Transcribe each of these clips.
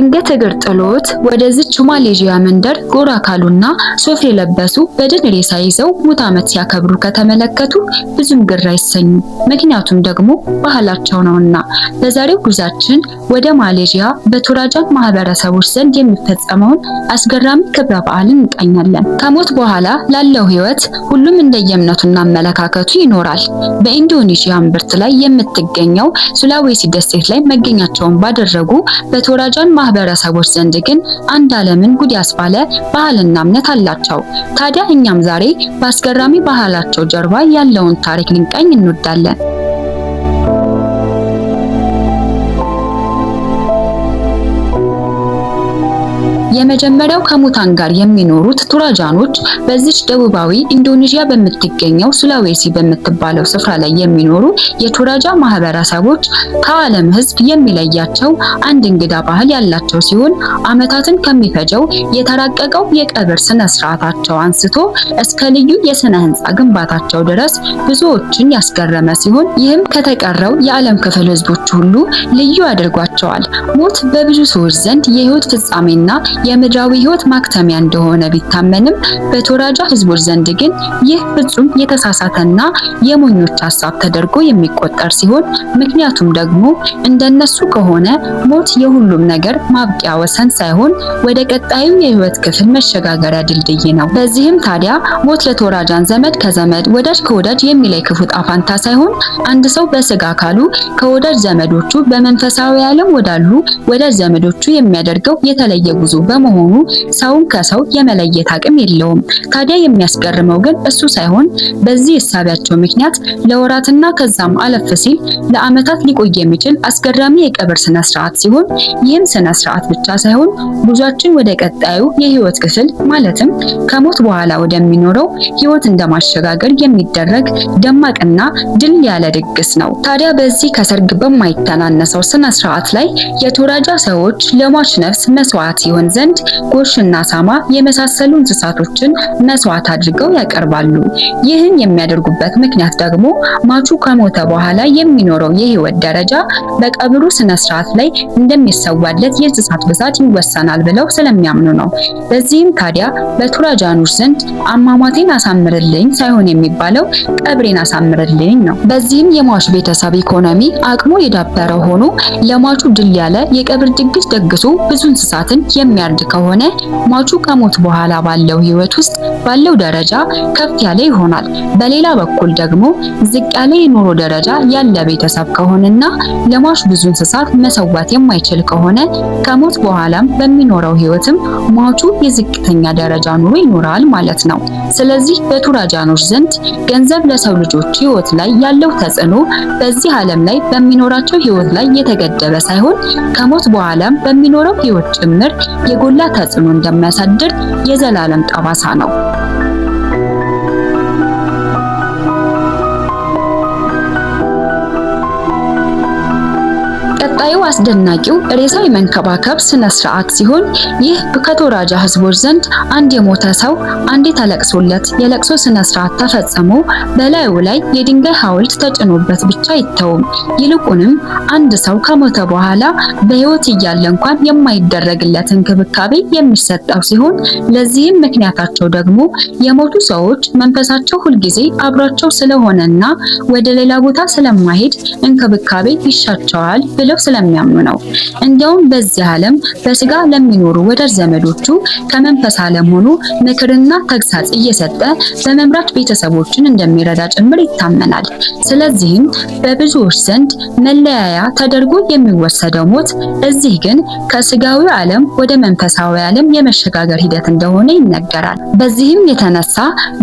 ድንገት እግር ጥሎት ወደዚች ማሌዥያ መንደር ጎራ ካሉና ሱፍ የለበሱ በድን ሬሳ ይዘው ሙት ዓመት ሲያከብሩ ከተመለከቱ ብዙም ግራ አይሰኙ። ምክንያቱም ደግሞ ባህላቸው ነውና። በዛሬው ጉዟችን ወደ ማሌዥያ በቶራጃን ማህበረሰቦች ዘንድ የሚፈጸመውን አስገራሚ ክብረ በዓልን እንቃኛለን። ከሞት በኋላ ላለው ህይወት ሁሉም እንደየእምነቱና አመለካከቱ ይኖራል። በኢንዶኔዥያ እምብርት ላይ የምትገኘው ሱላዌሲ ደሴት ላይ መገኛቸውን ባደረጉ በቶራጃን ማህበረሰቦች ዘንድ ግን አንድ ዓለምን ጉድ ያስባለ ባህልና እምነት አላቸው። ታዲያ እኛም ዛሬ በአስገራሚ ባህላቸው ጀርባ ያለውን ታሪክ ልንቃኝ እንወዳለን። የመጀመሪያው ከሙታን ጋር የሚኖሩት ቶራጃኖች በዚች ደቡባዊ ኢንዶኔዥያ በምትገኘው ሱላዌሲ በምትባለው ስፍራ ላይ የሚኖሩ የቶራጃ ማህበረሰቦች ከዓለም ህዝብ የሚለያቸው አንድ እንግዳ ባህል ያላቸው ሲሆን ዓመታትን ከሚፈጀው የተራቀቀው የቀብር ስነ ስርዓታቸው አንስቶ እስከ ልዩ የስነ ህንጻ ግንባታቸው ድረስ ብዙዎችን ያስገረመ ሲሆን ይህም ከተቀረው የዓለም ክፍል ህዝቦች ሁሉ ልዩ አድርጓቸዋል። ሞት በብዙ ሰዎች ዘንድ የህይወት ፍጻሜና የምድራዊ ህይወት ማክተሚያ እንደሆነ ቢታመንም በቶራጃ ህዝቦች ዘንድ ግን ይህ ፍጹም የተሳሳተና የሞኞች ሐሳብ ተደርጎ የሚቆጠር ሲሆን ምክንያቱም ደግሞ እንደነሱ ከሆነ ሞት የሁሉም ነገር ማብቂያ ወሰን ሳይሆን ወደ ቀጣዩ የህይወት ክፍል መሸጋገሪያ ድልድይ ነው። በዚህም ታዲያ ሞት ለቶራጃን ዘመድ ከዘመድ ወዳጅ ከወዳጅ የሚለይ ክፉ ጣፋንታ ሳይሆን አንድ ሰው በስጋ አካሉ ከወዳጅ ዘመዶቹ በመንፈሳዊ ዓለም ወዳሉ ወዳጅ ዘመዶቹ የሚያደርገው የተለየ ጉዞ በመሆኑ ሰውን ከሰው የመለየት አቅም የለውም። ታዲያ የሚያስገርመው ግን እሱ ሳይሆን በዚህ እሳቢያቸው ምክንያት ለወራትና ከዛም አለፍ ሲል ለዓመታት ሊቆይ የሚችል አስገራሚ የቀብር ስነ ስርዓት ሲሆን ይህም ስነ ስርዓት ብቻ ሳይሆን ጉዟችን ወደ ቀጣዩ የህይወት ክፍል ማለትም ከሞት በኋላ ወደሚኖረው ህይወት እንደማሸጋገር የሚደረግ ደማቅና ድል ያለ ድግስ ነው። ታዲያ በዚህ ከሰርግ በማይተናነሰው ስነ ስርዓት ላይ የቶራጃ ሰዎች ለሟች ነፍስ መስዋዕት ይሆን ዘንድ ጎሽና ሳማ የመሳሰሉ እንስሳቶችን መስዋዕት አድርገው ያቀርባሉ። ይህን የሚያደርጉበት ምክንያት ደግሞ ማቹ ከሞተ በኋላ የሚኖረው የህይወት ደረጃ በቀብሩ ስነ ስርዓት ላይ እንደሚሰዋለት የእንስሳት ብዛት ይወሰናል ብለው ስለሚያምኑ ነው። በዚህም ታዲያ በቶራጃኖች ዘንድ አሟሟቴን አሳምርልኝ ሳይሆን የሚባለው ቀብሬን አሳምርልኝ ነው። በዚህም የሟች ቤተሰብ ኢኮኖሚ አቅሙ የዳበረ ሆኖ ለሟቹ ድል ያለ የቀብር ድግስ ደግሶ ብዙ እንስሳትን የሚያርድ ከሆነ ሟቹ ከሞት በኋላ ባለው ህይወት ውስጥ ባለው ደረጃ ከፍ ያለ ይሆናል። በሌላ በኩል ደግሞ ዝቅ ያለ የኑሮ ደረጃ ያለ ቤተሰብ ከሆነና ለሟች ብዙ እንስሳት መሰዋት የማይችል ከሆነ ከሞት በኋላም በሚኖረው ህይወትም ሟቹ የዝቅተኛ ደረጃ ኑሮ ይኖራል ማለት ነው። ስለዚህ በቶራጃኖች ዘንድ ገንዘብ ለሰው ልጆች ህይወት ላይ ያለው ተጽዕኖ በዚህ ዓለም ላይ በሚኖራቸው ህይወት ላይ የተገደበ ሳይሆን ከሞት በኋላም በሚኖረው ህይወት ጭምር የጎላ ተጽዕኖ እንደሚያሳድር የዘላለም ጠባሳ ነው። ቀጣዩ አስደናቂው ሬሳ የመንከባከብ ስነ ስርዓት ሲሆን ይህ ከቶራጃ ህዝቦች ዘንድ አንድ የሞተ ሰው አንዴ ተለቅሶለት የለቅሶ ስነ ስርዓት ተፈጽሞ በላዩ ላይ የድንጋይ ሐውልት ተጭኖበት ብቻ አይተውም። ይልቁንም አንድ ሰው ከሞተ በኋላ በህይወት እያለ እንኳን የማይደረግለት እንክብካቤ የሚሰጠው ሲሆን ለዚህም ምክንያታቸው ደግሞ የሞቱ ሰዎች መንፈሳቸው ሁልጊዜ አብሯቸው ስለሆነና ወደ ሌላ ቦታ ስለማይሄድ እንክብካቤ ይሻቸዋል ብለው ስለሚያምኑ ነው። እንዲያውም በዚህ ዓለም በስጋ ለሚኖሩ ወዳጅ ዘመዶቹ ከመንፈስ ዓለም ሆኖ ምክርና ተግሳጽ እየሰጠ በመምራት ቤተሰቦችን እንደሚረዳ ጭምር ይታመናል። ስለዚህም በብዙዎች ዘንድ መለያያ ተደርጎ የሚወሰደው ሞት እዚህ ግን ከስጋዊ ዓለም ወደ መንፈሳዊ ዓለም የመሸጋገር ሂደት እንደሆነ ይነገራል። በዚህም የተነሳ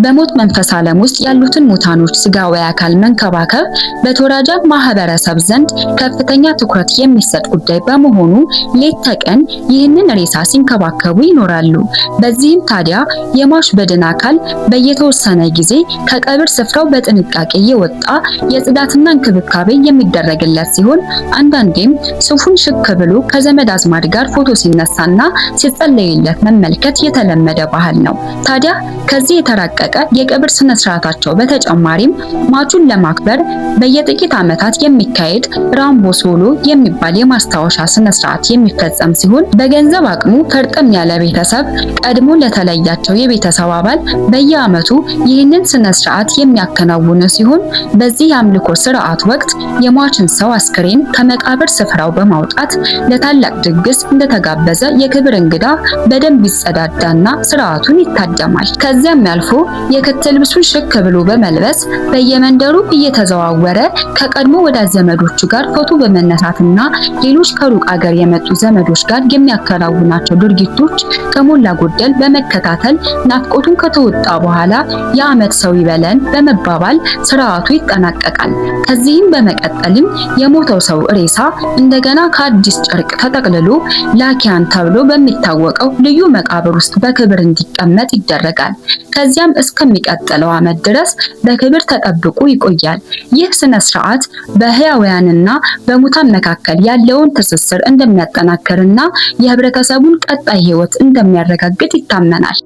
በሞት መንፈስ ዓለም ውስጥ ያሉትን ሙታኖች ስጋዊ አካል መንከባከብ በቶራጃ ማህበረሰብ ዘንድ ከፍተኛ ትኩረት የሚሰጥ ጉዳይ በመሆኑ ሌት ተቀን ይህንን ሬሳ ሲንከባከቡ ይኖራሉ። በዚህም ታዲያ የሟች በድን አካል በየተወሰነ ጊዜ ከቀብር ስፍራው በጥንቃቄ የወጣ የጽዳትና እንክብካቤ የሚደረግለት ሲሆን አንዳንዴም ሱፉን ሽክ ብሎ ከዘመድ አዝማድ ጋር ፎቶ ሲነሳና ሲጸለይለት መመልከት የተለመደ ባህል ነው። ታዲያ ከዚህ የተራቀቀ የቀብር ስነ ስርዓታቸው በተጨማሪም ሟቹን ለማክበር በየጥቂት ዓመታት የሚካሄድ ራምቦ ሶሎ የሚባል የማስታወሻ ስነ ስርዓት የሚፈጸም ሲሆን በገንዘብ አቅሙ ፈርጠም ያለ ቤተሰብ ቀድሞ ለተለያቸው የቤተሰብ አባል በየዓመቱ ይህንን ስነ ስርዓት የሚያከናውኑ ሲሆን በዚህ የአምልኮ ስርዓት ወቅት የሟችን ሰው አስክሬን ከመቃብር ስፍራው በማውጣት ለታላቅ ድግስ እንደተጋበዘ የክብር እንግዳ በደንብ ይጸዳዳና ስርዓቱን ይታደማል። ከዚያም ያልፎ የክት ልብሱን ሽክ ብሎ በመልበስ በየመንደሩ እየተዘዋወረ ከቀድሞ ወዳጅ ዘመዶቹ ጋር ፎቶ በመነሳትና ሌሎች ከሩቅ አገር የመጡ ዘመዶች ጋር የሚያከናውናቸው ድርጊቶች ከሞላ ጎደል በመከታተል ናፍቆቱን ከተወጣ በኋላ የዓመት ሰው ይበለን በመባባል ስርዓቱ ይጠናቀቃል። ከዚህም በመቀጠልም የሞተው ሰው ሬሳ እንደገና ከአዲስ ጨርቅ ተጠቅልሎ ላኪያን ተብሎ በሚታወቀው ልዩ መቃብር ውስጥ በክብር እንዲቀመጥ ይደረጋል። ከዚያም እስከሚቀጥለው ዓመት ድረስ በክብር ተጠብቆ ይቆያል። ይህ ስነ ስርዓት በሕያዋንና በሙታን መካከል ያለውን ትስስር እንደሚያጠናክርና የህብረተሰቡን ቀጣይ ህይወት እንደሚያረጋግጥ ይታመናል።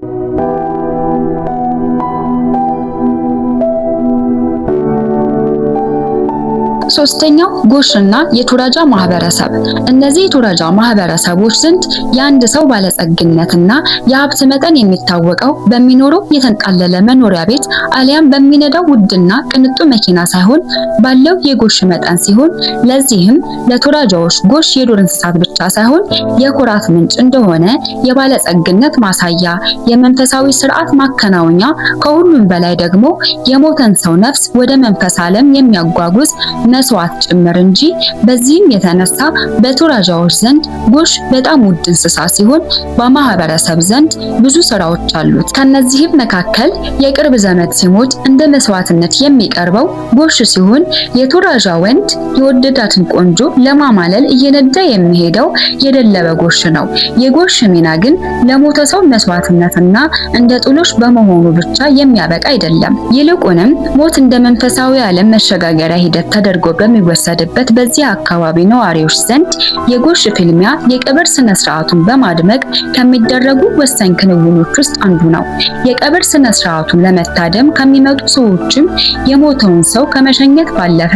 ሶስተኛው ጎሽና የቱራጃ ማህበረሰብ። እነዚህ የቱራጃ ማህበረሰቦች ዘንድ የአንድ ሰው ባለጸግነትና የሀብት መጠን የሚታወቀው በሚኖረው የተንጣለለ መኖሪያ ቤት አሊያም በሚነዳው ውድና ቅንጡ መኪና ሳይሆን ባለው የጎሽ መጠን ሲሆን ለዚህም ለቱራጃዎች ጎሽ የዱር እንስሳት ብቻ ሳይሆን የኩራት ምንጭ እንደሆነ የባለጸግነት ማሳያ፣ የመንፈሳዊ ስርዓት ማከናወኛ፣ ከሁሉም በላይ ደግሞ የሞተን ሰው ነፍስ ወደ መንፈስ ዓለም የሚያጓጉዝ መስዋዕት ጭምር እንጂ። በዚህም የተነሳ በቱራጃዎች ዘንድ ጎሽ በጣም ውድ እንስሳ ሲሆን በማህበረሰብ ዘንድ ብዙ ስራዎች አሉት። ከነዚህም መካከል የቅርብ ዘመድ ሲሞት እንደ መስዋዕትነት የሚቀርበው ጎሽ ሲሆን የቱራጃ ወንድ የወደዳትን ቆንጆ ለማማለል እየነዳ የሚሄደው የደለበ ጎሽ ነው። የጎሽ ሚና ግን ለሞተ ሰው መስዋዕትነትና እንደ ጥሎሽ በመሆኑ ብቻ የሚያበቃ አይደለም። ይልቁንም ሞት እንደ መንፈሳዊ ዓለም መሸጋገሪያ ሂደት ተደርጎ በሚወሰድበት በዚህ አካባቢ ነዋሪዎች ዘንድ የጎሽ ፍልሚያ የቀብር ስነ ስርዓቱን በማድመቅ ከሚደረጉ ወሳኝ ክንውኖች ውስጥ አንዱ ነው። የቀብር ስነ ስርዓቱን ለመታደም ከሚመጡ ሰዎችም የሞተውን ሰው ከመሸኘት ባለፈ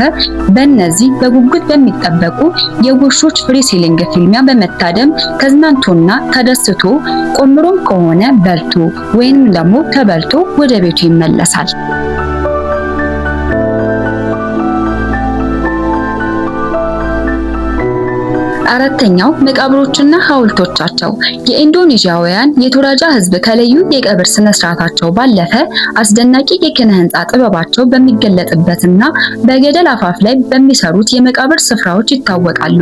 በእነዚህ በጉጉት በሚጠበቁ የጎሾች ፍሪሲሊንግ ፍልሚያ በመታደም ተዝናንቶና ተደስቶ ቆምሮም ከሆነ በልቶ ወይንም ደግሞ ተበልቶ ወደ ቤቱ ይመለሳል። አራተኛው መቃብሮችና ሐውልቶቻቸው። የኢንዶኔዥያውያን የቱራጃ ህዝብ ከለዩ የቀብር ስነ ስርዓታቸው ባለፈ አስደናቂ የኪነ ህንጻ ጥበባቸው በሚገለጥበትና በገደል አፋፍ ላይ በሚሰሩት የመቃብር ስፍራዎች ይታወቃሉ።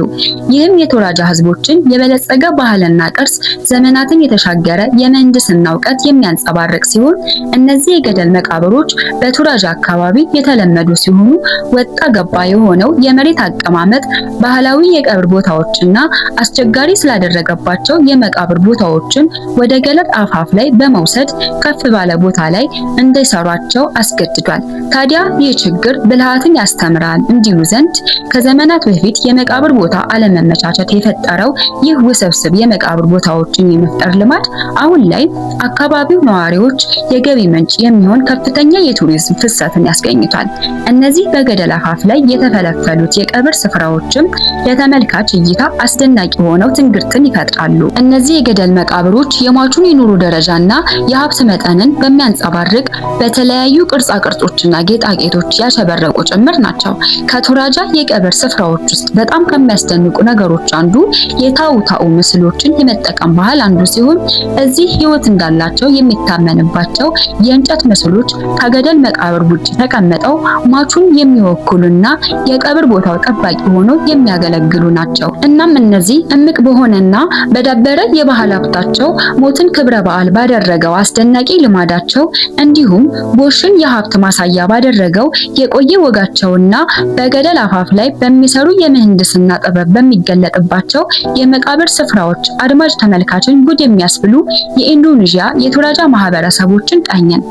ይህም የቱራጃ ህዝቦችን የበለጸገ ባህልና ቅርስ፣ ዘመናትን የተሻገረ የምህንድስና እውቀት የሚያንጸባርቅ ሲሆን እነዚህ የገደል መቃብሮች በቱራጃ አካባቢ የተለመዱ ሲሆኑ ወጣ ገባ የሆነው የመሬት አቀማመጥ ባህላዊ የቀብር ቦታዎች እና አስቸጋሪ ስላደረገባቸው የመቃብር ቦታዎችን ወደ ገደል አፋፍ ላይ በመውሰድ ከፍ ባለ ቦታ ላይ እንዲሰሯቸው አስገድዷል። ታዲያ ይህ ችግር ብልሃትን ያስተምራል እንዲሉ ዘንድ ከዘመናት በፊት የመቃብር ቦታ አለመመቻቸት የፈጠረው ይህ ውስብስብ የመቃብር ቦታዎችን የመፍጠር ልማድ አሁን ላይ አካባቢው ነዋሪዎች የገቢ ምንጭ የሚሆን ከፍተኛ የቱሪዝም ፍሰትን ያስገኝቷል። እነዚህ በገደል አፋፍ ላይ የተፈለፈሉት የቀብር ስፍራዎችም ለተመልካች እይታ አስደናቂ ሆነው ትንግርትን ይፈጥራሉ። እነዚህ የገደል መቃብሮች የሟቹን የኑሮ ደረጃና የሀብት መጠንን በሚያንጸባርቅ በተለያዩ ቅርጻ ቅርጾችና ጌጣጌጦች ያሸበረቁ ጭምር ናቸው። ከቱራጃ የቀብር ስፍራዎች ውስጥ በጣም ከሚያስደንቁ ነገሮች አንዱ የታውታኡ ምስሎችን የመጠቀም ባህል አንዱ ሲሆን እዚህ ህይወት እንዳላቸው የሚታመንባቸው የእንጨት ምስሎች ከገደል መቃብር ውጭ ተቀምጠው ሟቹን የሚወክሉና የቀብር ቦታው ጠባቂ ሆነው የሚያገለግሉ ናቸው። እናም እነዚህ እምቅ በሆነና በዳበረ የባህል ሀብታቸው ሞትን ክብረ በዓል ባደረገው አስደናቂ ልማዳቸው እንዲሁም ጎሽን የሀብት ማሳያ ባደረገው የቆየ ወጋቸውና በገደል አፋፍ ላይ በሚሰሩ የምህንድስና ጥበብ በሚገለጥባቸው የመቃብር ስፍራዎች አድማጭ ተመልካችን ጉድ የሚያስብሉ የኢንዶኔዥያ የቱራጃ ማህበረሰቦችን ቃኘን።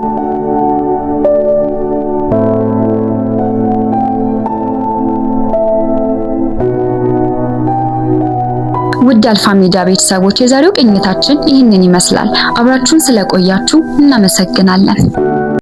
ውድ አልፋ ሚዲያ ቤተሰቦች የዛሬው ቅኝታችን ይህንን ይመስላል። አብራችሁን ስለቆያችሁ እናመሰግናለን።